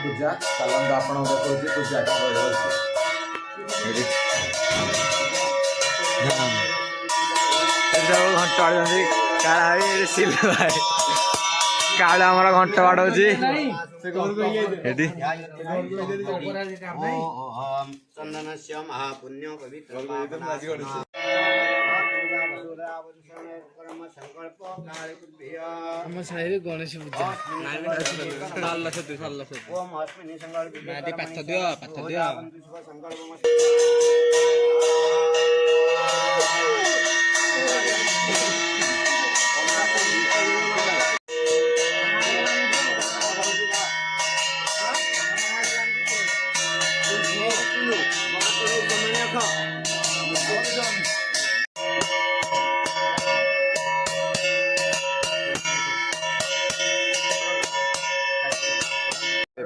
पूजा चलते आपण देखिए पूजा घंटा काला हमारा घंटा बाड़ौची चंदनस्य महापुण्यो पवित्र गणेश पूजा ओम अस्मिन् संकल्पे पाथ दियो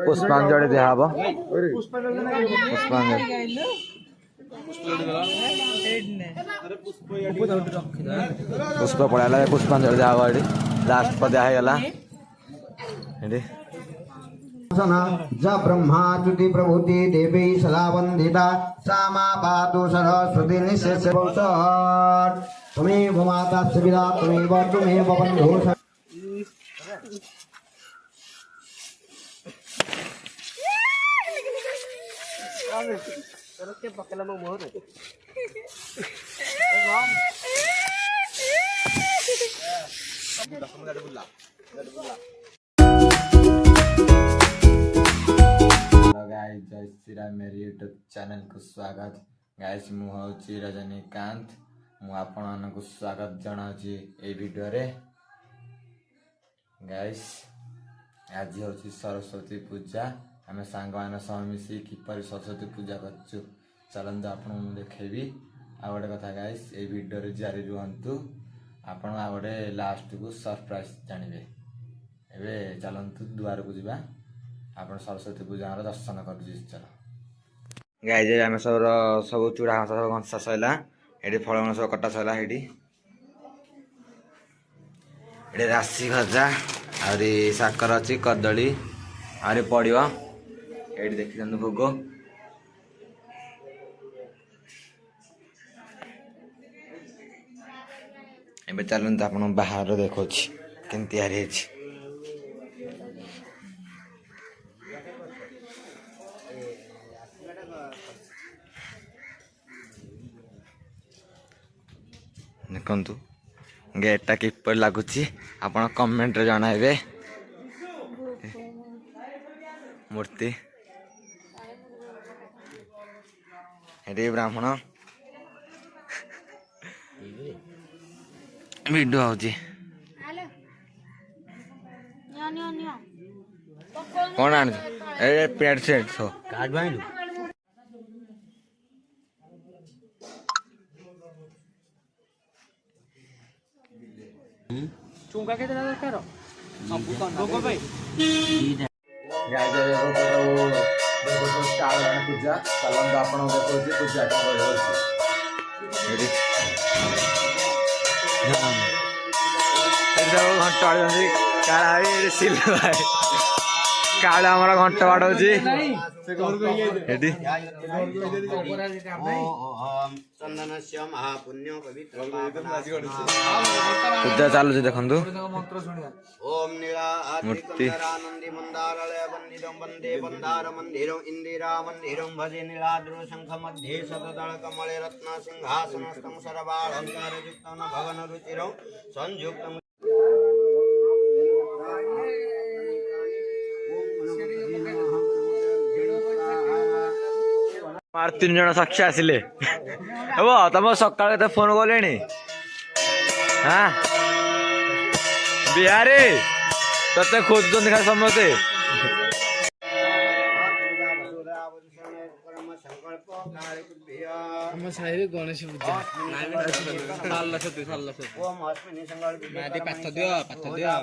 पुष्पांजलि दिहब पुष्प पड़ा पुष्पांजलि दिहब ये लास्ट पर दिगला ज ब्रह्मा च्युति प्रभुति देवी सदा वंदिता सामा पातु सरस्वती निशेष त्वमेव माता सुविधा त्वमेव बन्धु जय श्री राम मेरी यूट्यूब चैनल को स्वागत गाइस मु हूँ रजनीकांत मु आपण को स्वागत जनाऊँगी ये वीडियो रे गाइस आज हूँ सरस्वती पूजा आम सांग मान सह मिसी किपर सरस्वती पूजा कर चलते आपन देखेबी आ गोटे कथा गाइस ये वीडियो रे जारी रुहतु आपण आ गोटे लास्ट को सरप्राइज जानवे एबे चलतु दुआर को जीवा आप सरस्वती पूजा दर्शन कर चल गाइज आम सब चूड़ा सब घंसा सरला ये फलमूल सब कटा सरला ये राशि खजा आहरी साकर अच्छी कदली आहरी पड़ो ये देखी भोग एबे चलते आप बाहर देखो केमती तैयारी देखु गेटा किपर लगुच आप कमेंट जनइबे मूर्ति ये ब्राह्मण वीडियो आउची कौन आन पेट सेट कार्ड बाइलु चुंगा के दरकार पूजा चलते आपण देखिए पूजा घंटा काला हमारा घंटा बाड़ौची चंदनस्य महापुण्यो पवित्र पूजा चालू देखु ओम नीलाद्रिकंदरानंदी मंदारलय वंदितं वंदे वंदार मंदिरं इंदिरा मंदिरं भजे नीलाद्र शंख मध्ये शतदल कमले रत्न सिंहासनस्थं सर्वालंकारयुक्तं भवन रुचिरं संयुक्तं मार 3 जन साक्षी आसिले हे तुम सकाल के फोन कले हाँ बिहारी ते खोजुंट खा समस्ते गणेश पूजा ओम अस्मिन् संकल्पे पाथ दियो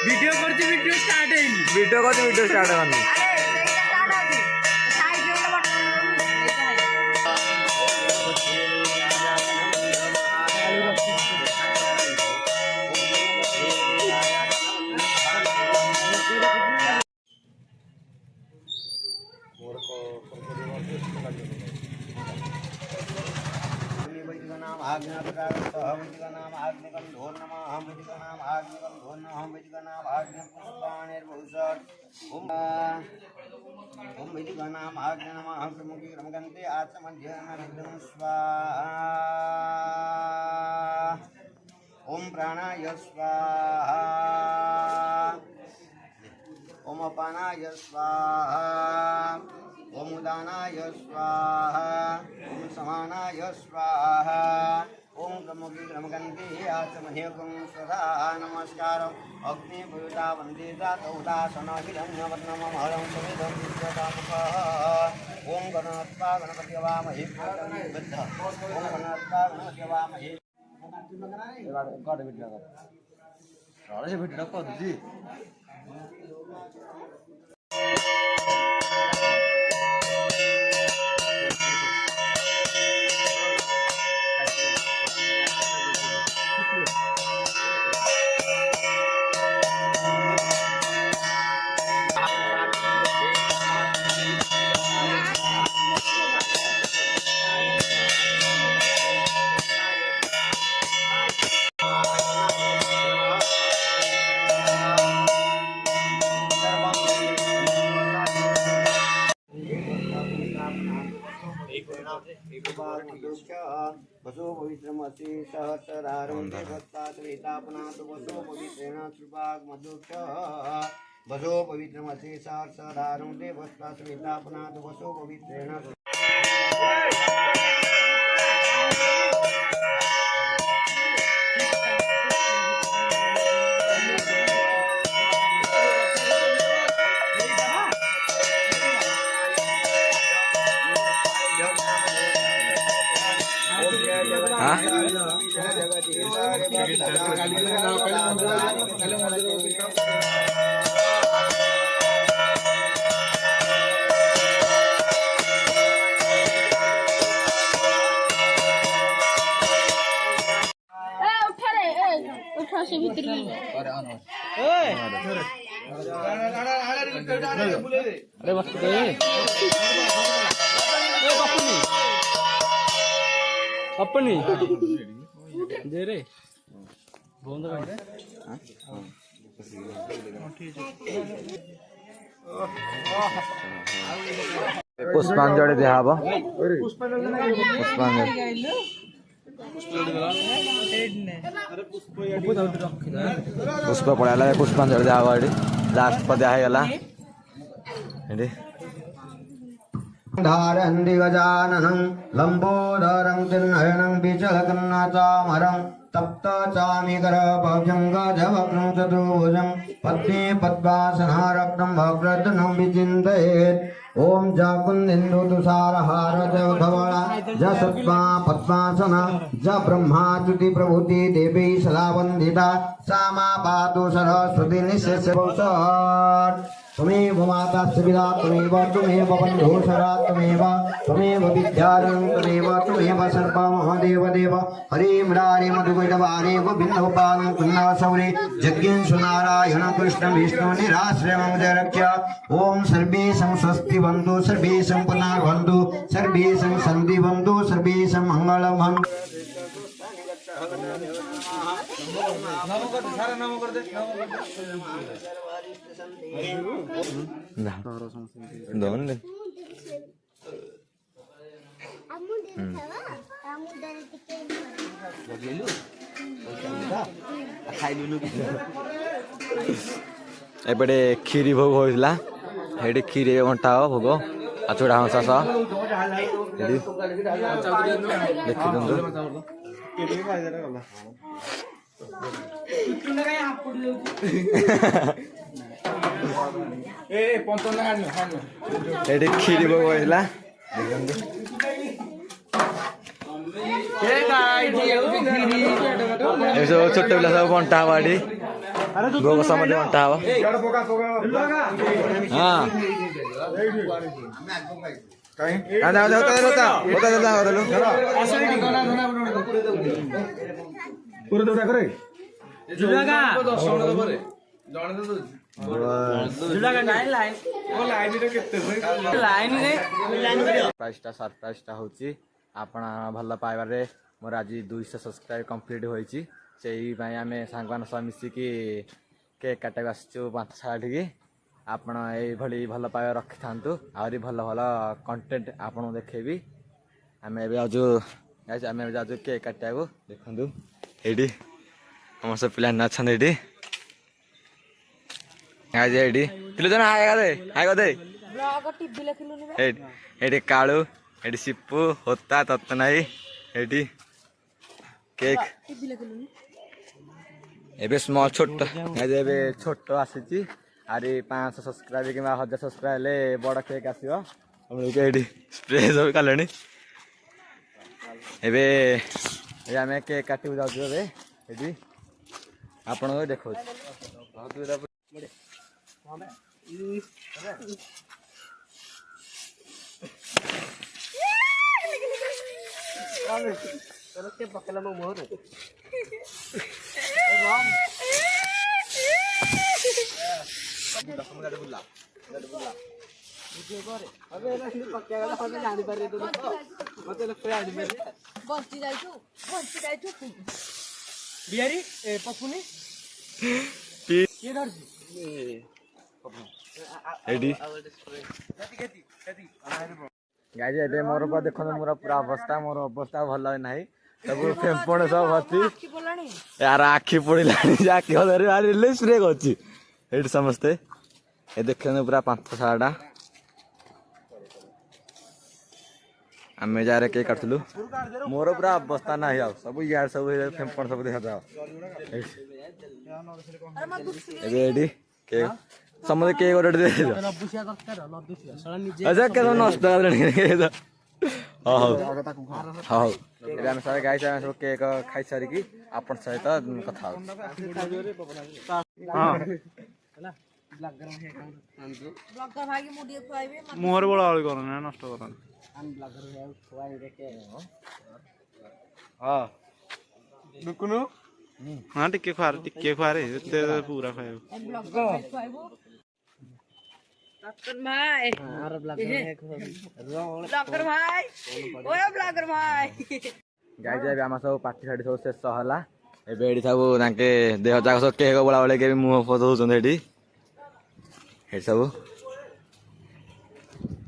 ভিডিও করছি ভিডিও স্টার্ট হয়নি ভিডিও করছি ভিডিও স্টার্ট হয়নি ओम वैदिकानाम आज्ञा नमः प्रमुखी क्रमगन्ते आत्मध्ययनविद्धं स्वाहा ओम प्राणाय स्वाहा ओम अपानाय स्वाहा ओम उदानाय स्वाहा ओम समानाय स्वाहा ओम प्रमुखी क्रमगन्ते आत्मध्ययनं स्वधा नमस्कार अग्नि भूता वन्दे जातौदासनाभिरण्यवर्णमहरं समेदं विश्वकामुखः ओम गणनात्वा गणपति वामहे बुद्ध ओम गणनात्वा गणपति वामहे कर वीडियो कर राणे वीडियो कर दी वसो पवित्रमसि सहस्रारुण्डे भक्तात्रेतापनात् वसो पवित्रेण श्रुपाग्मधुक्ष वसो पवित्रमसि सहस्रारुण्डे भक्तात्रेतापनात् वसो पवित्रेण उठा से भीतर अरे बस दे अपनी दे रे बोंद पुष्पांजलि दिया हब पुष्पांजलि पुष्प पड़ा पुष्पांजलि दिया हब ये लास्ट पर दिया है धारन्ति गजाननं लम्बोदरं तिर्नयनं विचलकन्नाचामरं तप्तचामीकरभुजङ्गजवक्त्रं चतुर्भुजं पद्मे पद्मासनरत्नं भवरत्नं विचिन्तयेत् ॐ जाकुन्दिन्दु तुषारहारधवला ज सत्त्वा पद्मासना ज ब्रह्माच्युति प्रभृति देवी सलावन्दिता सा मा पातु सरस्वती निःशेषवंशात् त्वमेव माता सुविदा त्वमेव बन्धुसरा त्वमेव विद्यारणं त्वमेव सर्वमहादेव देव हरे मृडारे मधुकैटवारे गोविन्दोपालं पुण्यसौरे यज्ञं सुनारायण कृष्ण विष्णु निराश्रयं जरक्ष्य ॐ सर्वेषां स्वस्ति बन्धु सर्वेषां पुनर्बन्धु सर्वेषां सन्धि बन्धु सर्वेषां मङ्गलं बन्धु दोन ले एपटे खीरी भोग होइला हेडी खीरी घंटा भोग ଆଚୁଡ଼ା ହଂସା ସହ ଦେଖିଦିଅନ୍ତୁ। ଏଠି କ୍ଷୀରି ଭୋଗ ହେଇଥିଲା ଏ ସବୁ ଛୋଟ ପିଲା ସବୁ ବଣ୍ଟା ହବ ଏଠି ଭୋଗ ସମୟରେ ବଣ୍ଟା ହବ। ସରପ୍ରାଇଜଟା ହଉଛି ଆପଣ ଭଲ ପାଇବାରେ ମୋର ଆଜି 200 ସବସ୍କ୍ରାଇବ୍ କମ୍ପ୍ଲିଟ୍ ହୋଇଛି। ସେଇପାଇଁ ଆମେ ସାଙ୍ଗମାନଙ୍କ ସହ ମିଶିକି କେକ୍ କାଟିବାକୁ ଆସିଛୁ ପାଞ୍ଚାଠିକି। ଆପଣ ଏଇଭଳି ଭଲ ପାଇବା ରଖିଥାନ୍ତୁ, ଆହୁରି ଭଲ ଭଲ କଣ୍ଟେଣ୍ଟ ଆପଣଙ୍କୁ ଦେଖେଇବି। ଆମେ ଏବେ ଯାଉଛୁ କେକ୍ କାଟିବାକୁ। ଦେଖନ୍ତୁ ଏଇଠି ଆମର ସବୁ ପିଲାମାନେ ଅଛନ୍ତି ଏଇଠି। ଏଇଠି ଥିଲୁ ଏଇଠି କାଳୁ, ଏଇଠି ସିପୁ, ହୋତା, ତତନାଇ, ଏଇଠି କେକ୍ ଏବେ ସ୍ମଲ୍ ଛୋଟ ଏବେ ଛୋଟ ଆସିଛି। ଆହୁରି 500 ସବସ୍କ୍ରାଇବ୍ କିମ୍ବା 1000 ସବସ୍କ୍ରାଇବ୍ ହେଲେ ବଡ଼ କେକ୍ ଆସିବ। ଏଇଠି ସ୍ପ୍ରେ ସବୁ କଲେଣି। ଏବେ ଆମେ କେକ୍ କାଟିବୁ ଯାଉଛୁ। ଏବେ ଏଠି ଆପଣଙ୍କୁ ଦେଖାଉଛି। ବିହାରୀ ପପୁନି ଏଇଠି ଗାଈ ଏବେ ମୋର ଦେଖନ୍ତୁ ମୋର ପୁରା ଅବସ୍ଥା ଭଲ ନାହିଁ। ସବୁ ଫେମ୍ପଣ ସବୁ ଭର୍ତ୍ତି, ୟାର ଆଖି ପଡ଼ିଲାଣି ଯେ ଆଖି ସ୍ପ୍ରେ କରୁଛି ଏଇଠି ସମସ୍ତେ। ଏ ଦେଖନ୍ତୁ ପୁରା ପାନ୍ଥଶାଳାଟା ଆମେ ଯାହାର କେକ୍ କାଟୁଥିଲୁ। ମୋର ପୁରା ଅବସ୍ଥା ନାହିଁ ଆଉ ସବୁ ଇଆଡ଼େ ସବୁ ଫେମ୍ପଣ ସବୁ ଦେଖାଯାଅ। ଏବେ ଏଇଠି କେକ୍ ସମସ୍ତେ କେକ୍ ଗୋଟେ ଦେଇଦେବ ନଷ୍ଟ ହେଲାଣି। ହଉ ହଉ ଏବେ ଆମେ ସବୁ ଗାଈ ଆମେ ସବୁ କେକ୍ ଖାଇସାରିକି ଆପଣଙ୍କ ସହିତ କଥା ହଉ। ମୁହଁରେ ବଳ ଆଳୁ କରନି ନଷ୍ଟ କରନି। ହଁ ଟିକେ ଖୁଆରେ ଏତେ ପୁରା ଖାଇବୁ। ଗାଈ ଏବେ ଆମ ସବୁ ପାଟି ଫାଟି ସବୁ ଶେଷ ହେଲା। ଏବେ ଏଠି ସବୁ ତାଙ୍କେ ଦେହ ଯାକ ସବୁ କେକ୍ ବୋଳା ବୋଳି କେବେ ମୁହଁ ଦଉଛନ୍ତି ଏଠି ସବୁ।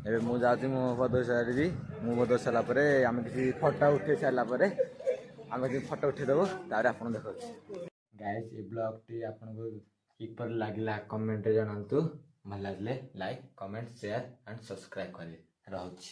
ଏବେ ମୁଁ ଯାଉଛି ମୁହଁ ଧୋଇ ସାରିବି। ମୁହଁ ଧୋଇ ସାରିଲା ପରେ ଆମେ କିଛି ଫଟୋ ଉଠେଇ ସାରିଲା ପରେ ଆମେ କିଛି ଫଟୋ ଉଠେଇଦେବୁ, ତାପରେ ଆପଣ ଦେଖନ୍ତୁ। ଗାଇସ୍ ଏ ବ୍ଲଗ୍ଟି ଆପଣଙ୍କୁ କିପରି ଲାଗିଲା କମେଣ୍ଟରେ ଜଣାନ୍ତୁ। ଭଲ ଲାଗିଲେ like, comment, share and subscribe କରିବେ। ରହୁଛି।